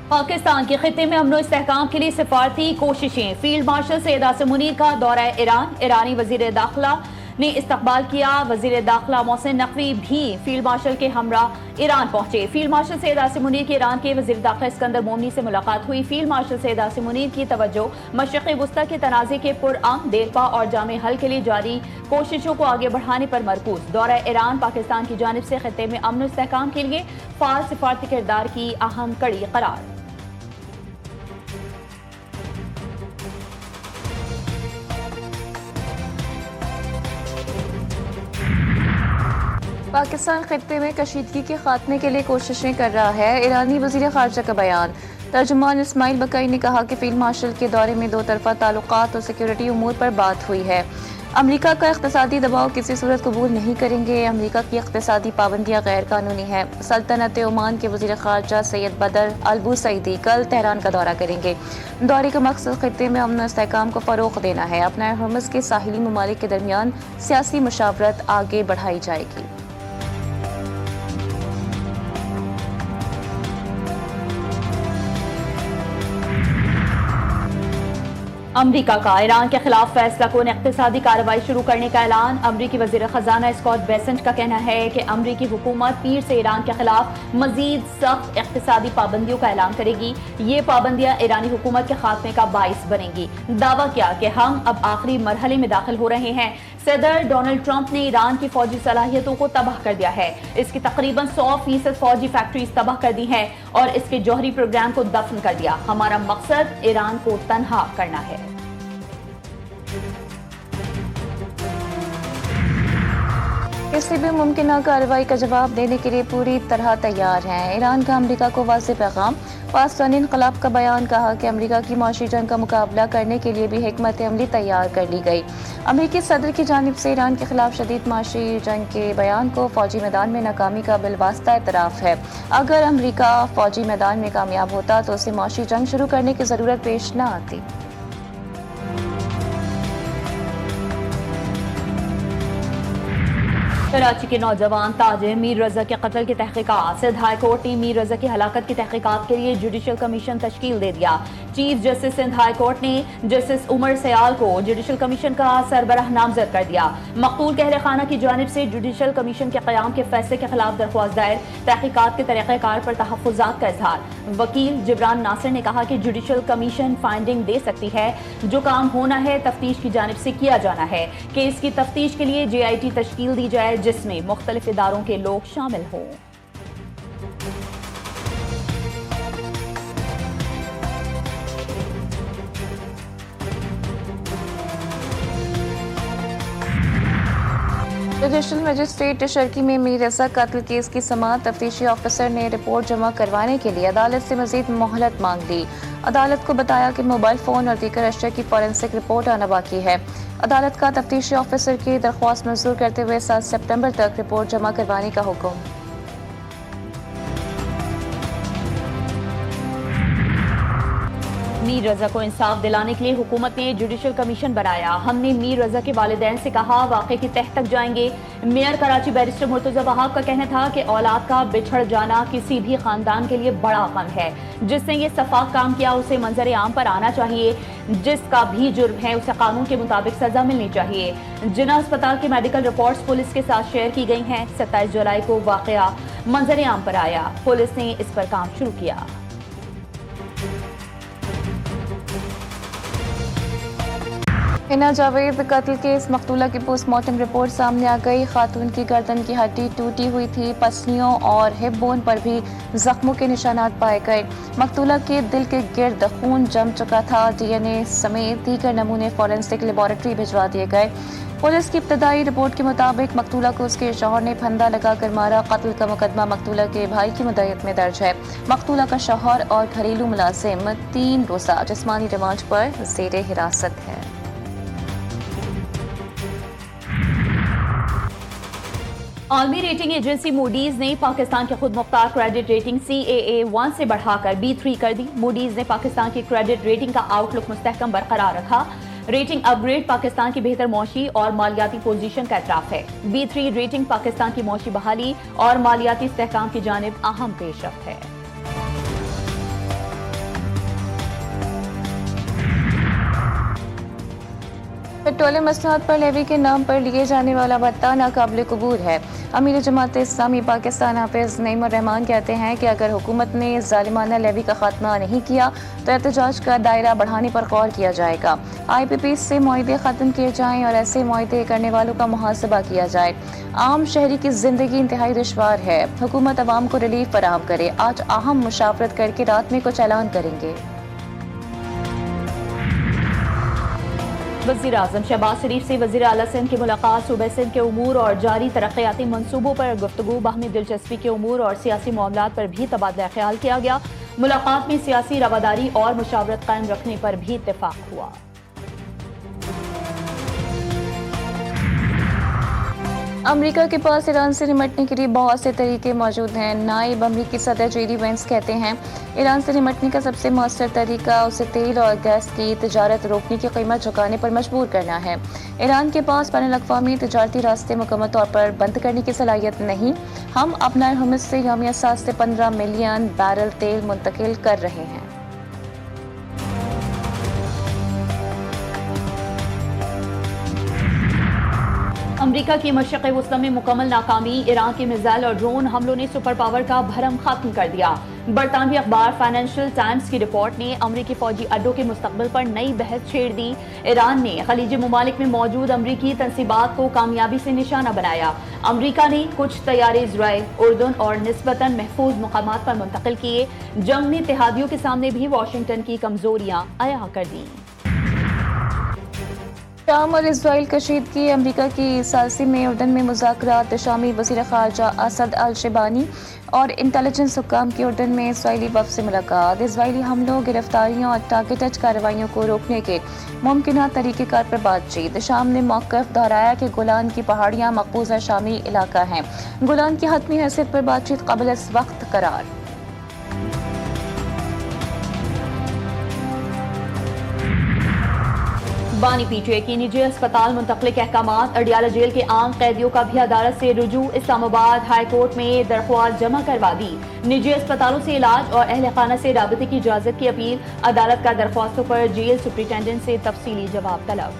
पाकिस्तान के खिते में अमन इस्तेहकाम के लिए सिफारती कोशिशें। फील्ड मार्शल सैयद आसिम मुनीर का दौरा ईरान। ईरानी वजीर दाखिला ने इस्तकबाल किया। वजीर दाखिला मोहसिन नकवी भी फील्ड मार्शल के हमरा ईरान पहुंचे। फील्ड मार्शल सैयद आसिम मुनीर की ईरान के वजीर दाखिला इस्कंदर मोमनी से मुलाकात हुई। फील्ड मार्शल सैयद आसिम मुनीर की तवज्जो मशरिक़ी वुस्ता के तनाज़े के पुरअमन, देरपा और जामे हल के लिए जारी कोशिशों को आगे बढ़ाने पर मरकूज। दौरा ईरान पाकिस्तान की जानिब से खिते में अमन इस्तेहकाम के लिए फाल सिफारती किरदार की अहम कड़ी करार। पाकिस्तान खित्ते में कशीदगी के खात्मे के लिए कोशिशें कर रहा है। ईरानी वज़ीर ख़ारजा का बयान। तर्जुमान इस्माइल बकई ने कहा कि फील्ड मार्शल के दौरे में दो तरफा ताल्लुकात और सिक्योरिटी उमूर पर बात हुई है। अमरीका का इक़्तिसादी दबाव किसी सूरत कबूल नहीं करेंगे। अमरीका की इक़्तिसादी पाबंदियाँ गैर कानूनी हैं। सल्तनत ओमान के वज़ीर ख़ारजा सैयद बदर अल बुसैदी कल तेहरान का दौरा करेंगे। दौरे का मकसद खित्ते में अमन इस्तेहकाम को फ़रोग़ देना है। अपना हरमुज़ के साहिली ममालिक के दरमियान सियासी मुशावरत आगे बढ़ाई जाएगी। अमरीका का ईरान के खिलाफ फैसला कौन इक़्तिसादी कार्रवाई शुरू करने का ऐलान। अमरीकी वज़ीर ख़ज़ाना स्कॉट बेसेंट का कहना है कि अमरीकी हुकूमत पीर से ईरान के खिलाफ मज़ीद सख्त इक़्तिसादी पाबंदियों का ऐलान करेगी। ये पाबंदियाँ ईरानी हुकूमत के खात्मे का बाइस बनेंगी। दावा किया कि हम अब आखिरी मरहले में दाखिल हो रहे हैं। सदर डोनाल्ड ट्रंप ने ईरान की फौजी सलाहियतों को तबाह कर दिया है। इसकी तकरीबन 100% फौजी फैक्ट्रीज तबाह कर दी हैं और इसके जौहरी प्रोग्राम को दफन कर दिया। हमारा मकसद ईरान को तनहा करना है। किसी भी मुमकिन कार्रवाई का जवाब देने के लिए पूरी तरह तैयार हैं। ईरान का अमरीका को वाज़ेह पैगाम। पाकिस्तानी इन्क़लाब का बयान। कहा कि अमरीका की माशी जंग का मुकाबला करने के लिए भी हिकमत अमली तैयार कर ली गई। अमरीकी सदर की जानिब से ईरान के खिलाफ शदीद माशी जंग के बयान को फौजी मैदान में नाकामी का बिलवास्ता एतराफ़ है। अगर अमरीका फौजी मैदान में कामयाब होता तो उसे माशी जंग शुरू करने की ज़रूरत पेश न आती। कराची के नौजवान ताजिर मीर रजा के कत्ल की तहकीकात। सिंध हाई कोर्ट ने मीर रजा की हलाकत की तहकीकात के लिए जुडिशल कमीशन तश्कील दे दिया। Chief justice Sindh high court ने जस्टिस उमर सयाल को जुडिशल कमीशन का सरबराह नामजद कर दिया। मकतूल कहरे खाना की जानिब से जुडिशल कमीशन के क़याम के फैसले के खिलाफ दरख्वास्त दायर। तहकीकात के तरीक़ाकार पर तहफ़्फ़ुज़ात का इज़हार। वकील जिब्रान नासिर ने कहा कि जुडिशल कमीशन फाइंडिंग दे सकती है। जो काम होना है तफ्तीश की जानिब से किया जाना है। केस की तफ्तीश के लिए JIT तश्कील दी जाए जिसमें मुख्तलिफ इदारों के लोग शामिल हों। जुडिशल मजिस्ट्रेट शर्की में मीर रजा कत्ल केस की समाअत। तफ्तीशी ऑफिसर ने रिपोर्ट जमा करवाने के लिए अदालत से मजीद मोहलत मांग ली। अदालत को बताया कि मोबाइल फ़ोन और दीगर अशिया की फॉरेंसिक रिपोर्ट आना बाकी है। अदालत का तफ्तीशी ऑफिसर की दरख्वास्त मंजूर करते हुए 7 सितंबर तक रिपोर्ट जमा करवाने का हुक्म। मीर रजा को इंसाफ दिलाने के लिए हुकूमत ने जुडिशल कमीशन बनाया। हमने मीर रजा के वालिदैन से कहा वाक़े की तह तक जाएंगे। मेयर कराची बैरिस्टर मुर्तज़ा वहाब का कहना था कि औलाद का बिछड़ जाना किसी भी खानदान के लिए बड़ा गम है। जिसने ये सफाक काम किया उसे मंजर आम पर आना चाहिए। जिसका भी जुर्म है उसे कानून के मुताबिक सजा मिलनी चाहिए। जिना अस्पताल की मेडिकल रिपोर्ट्स पुलिस के साथ शेयर की गई हैं। 27 जुलाई को वाक़या मंजर आम पर आया। पुलिस ने इस पर काम शुरू किया। हिना जावेद कत्ल केस। मकतूला की पोस्टमार्टम रिपोर्ट सामने आ गई। खातून की गर्दन की हड्डी टूटी हुई थी। पसलियों और हिप बोन पर भी जख्मों के निशानात पाए गए। मकतूला के दिल के गिर्द खून जम चुका था। DNA समेत दीगर नमूने फॉरेंसिक लेबॉरेटरी भिजवा दिए गए। पुलिस की इब्तदाई रिपोर्ट के मुताबिक मकतूला को उसके शौहर ने फंदा लगाकर मारा। कत्ल का मुकदमा मकतूला के भाई की मुद्दत में दर्ज है। मकतूला का शौहर और घरेलू मुलाजिम 3 रोज़ा जिस्मानी रिमांड पर ज़ेरे हिरासत है। आलमी रेटिंग एजेंसी मूडीज ने पाकिस्तान के खुद मुख्तार क्रेडिट रेटिंग CAA1 से बढ़ाकर B3 कर दी। मूडीज ने पाकिस्तान की क्रेडिट रेटिंग का आउटलुक मुस्तहकम बरकरार रखा। रेटिंग अपग्रेड पाकिस्तान की बेहतर मौशी और मालियाती पोजीशन का एतराफ़ है। B3 रेटिंग पाकिस्तान की मौशी बहाली और मालियाती इस्तेहकाम की जानिब अहम पेशरफ्त है। पेट्रोलियम मसनूआत पर लेवी के नाम पर लिए जाने वाला भत्ता नाकाबिल कबूल है। अमीर जमात इस्लामी पाकिस्तान हाफिज नईम रहमान कहते हैं कि अगर हुकूमत ने जालिमाना लेवी का खात्मा नहीं किया तो एहतजाज का दायरा बढ़ाने पर गौर किया जाएगा। IPP से मुआहदे ख़त्म किए जाएं और ऐसे मुआहदे करने वालों का मुहासबा किया जाए। आम शहरी की जिंदगी इंतहाई दुश्वार है, हुकूमत अवाम को रिलीफ फराहम करे। आज अहम मुशावरत करके रात में कुछ ऐलान करेंगे। वज़ीर आज़म शहबाज शरीफ से वज़ीर आला सिंध की मुलाकात सूबे सिंध के उमूर और जारी तरक्याती मंसूबों पर गुफ्तगू, बाहमी दिलचस्पी के उमूर और सियासी मामलात पर भी तबादला ख्याल किया गया। मुलाकात में सियासी रवादारी और मुशावरत कायम रखने पर भी इत्तेफाक हुआ। अमेरिका के पास ईरान से निमटने के लिए बहुत से तरीके मौजूद हैं। नायब अमरीकी सदर JD वेंस कहते हैं ईरान से निमटने का सबसे मौसर तरीका उसे तेल और गैस की तजारत रोकने की कीमत चुकाने पर मजबूर करना है। ईरान के पास बैनुल-अक़वामी तजारती रास्ते मुकम्मल तौर पर बंद करने की सलाहियत नहीं। हम अपना हुमस से यौमिया 7 से 15 मिलियन बैरल तेल मुंतकिल कर रहे हैं। अमरीका की मशरिक़ वुस्ता में मुकम्मल नाकामी, ईरान के मिसाइल और ड्रोन हमलों ने सुपर पावर का भरम खत्म कर दिया। बरतानवी अखबार फाइनेंशियल टाइम्स की रिपोर्ट ने अमरीकी फौजी अड्डों के मुस्तकबिल पर नई बहस छेड़ दी। ईरान ने खलीजी ममालिक में मौजूद अमरीकी तंसीबात को कामयाबी से निशाना बनाया। अमरीका ने कुछ तैयारे इजराइल, उर्दन और निस्बतन महफूज मकामात पर मुंतकिल किए। जंग में इत्तेहादियों के सामने भी वाशिंगटन की कमजोरियां अया कर दी। शाम और इजराइल कशीदगी, अमरीका की सालसी में उर्दन में मुज़ाकरात, शामी वज़ीर ख़ारजा असद अल शिबानी और इंटेलिजेंस हुक्काम की उर्दन में इसराइली वफ़द से मुलाकात। इसराइली हमलों, गिरफ्तारियों और टारगेटेड कार्रवाइयों को रोकने के मुमकिन तरीक़ेकार पर बातचीत। शाम ने मौक़िफ़ दोहराया कि गोलान की पहाड़ियाँ मकबूजा शामी इलाका हैं। गोलान की हतमी हैसियत पर बातचीत काबिल इस वक्त करार। बानी PTI की निजी अस्पताल मुंतकली के अहकामात, अडियाला जेल के आम कैदियों का भी अदालत से रुजू। इस्लामाबाद हाई कोर्ट में दरख्वास्त जमा करवा दी। निजी अस्पतालों से इलाज और अहल खाना से राबते की इजाजत की अपील। अदालत का दरख्वास्तों पर जेल सुप्रिंटेंडेंट से तफसीली जवाब तलब।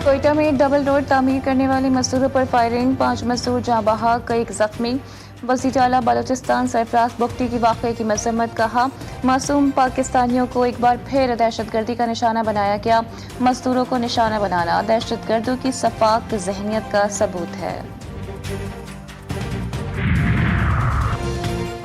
कोयटा में डबल रोड तामीर करने वाले मजदूरों पर फायरिंग, 5 मजदूर जहाँ बहक, कई जख्मी। वज़ीर आला बलोचिस्तान सरफराज बुख्ती की वाक़े की मज़म्मत, कहा मासूम पाकिस्तानियों को एक बार फिर दहशतगर्दी का निशाना बनाया गया। मजदूरों को निशाना बनाना दहशतगर्दों की सफाक ज़हनियत का सबूत है।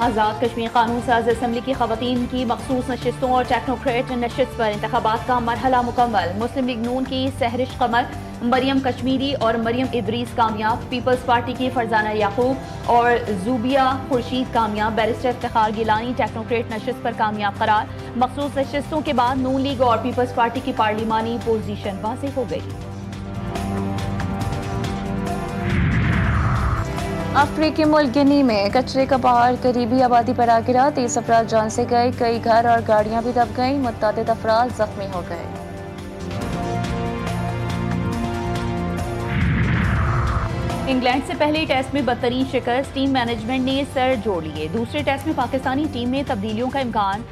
आज़ाद कश्मीर कानून साज असम्बली की खवातीन की मखसूस नशिस्तों और टेक्नोक्रेट नशिस्त पर इंतखाबात का मरहला मुकम्मल। मुस्लिम लीग नून की सहरिश कमर, मरियम कश्मीरी और मरियम इदरीस कामयाब। पीपल्स पार्टी की फरजाना याकूब और जुबिया खुर्शीद कामयाब। बैरिस्टर इफ्तिखार गिलानी टेक्नोक्रेट नशिस्त पर कामयाब करार। मखसूस नशिस्तों के बाद नून लीग और पीपल्स पार्टी की पार्लिमानी पोजीशन वाज़ेह हो गई। अफ्रीकी मुल्क गिनी में कचरे का पहाड़ करीबी आबादी पर आ गिरा। 30 अफराद जान से गए, कई घर और गाड़ियां भी दब गईं। मुतअद्दिद अफराद जख्मी हो गए। इंग्लैंड से पहले टेस्ट में बदतरीन शिकस्त, टीम मैनेजमेंट ने सर जोड़ लिए। दूसरे टेस्ट में पाकिस्तानी टीम में तब्दीलियों का इम्कान।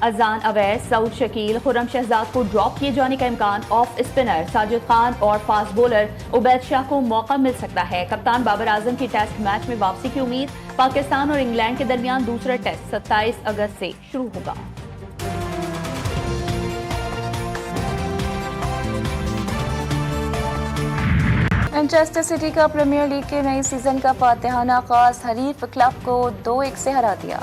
अजान अवैस, सऊद शकील, खुर्रम शहजाद को ड्रॉप किए जाने का इम्कान। ऑफ स्पिनर साजिद खान और फास्ट बॉलर उबैद शाह को मौका मिल सकता है। कप्तान बाबर आजम की टेस्ट मैच में वापसी की उम्मीद। पाकिस्तान और इंग्लैंड के दरमियान दूसरा टेस्ट 27 अगस्त से शुरू होगा। मैनचेस्टर सिटी का प्रीमियर लीग के नए सीजन का फातिहाना आगाज, हरीफ क्लब को 2-1 से हरा दिया।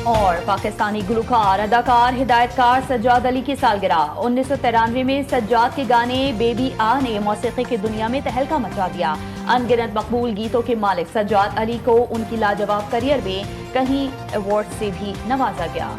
और पाकिस्तानी गुलकार, अदाकार, हिदायतकार सज्जाद अली की सालगिरह। 1993 में सज्जाद के गाने बेबी आ ने मौसीकी की दुनिया में तहलका मचा दिया। अनगिनत मकबूल गीतों के मालिक सज्जाद अली को उनकी लाजवाब करियर में कई अवार्ड से भी नवाजा गया।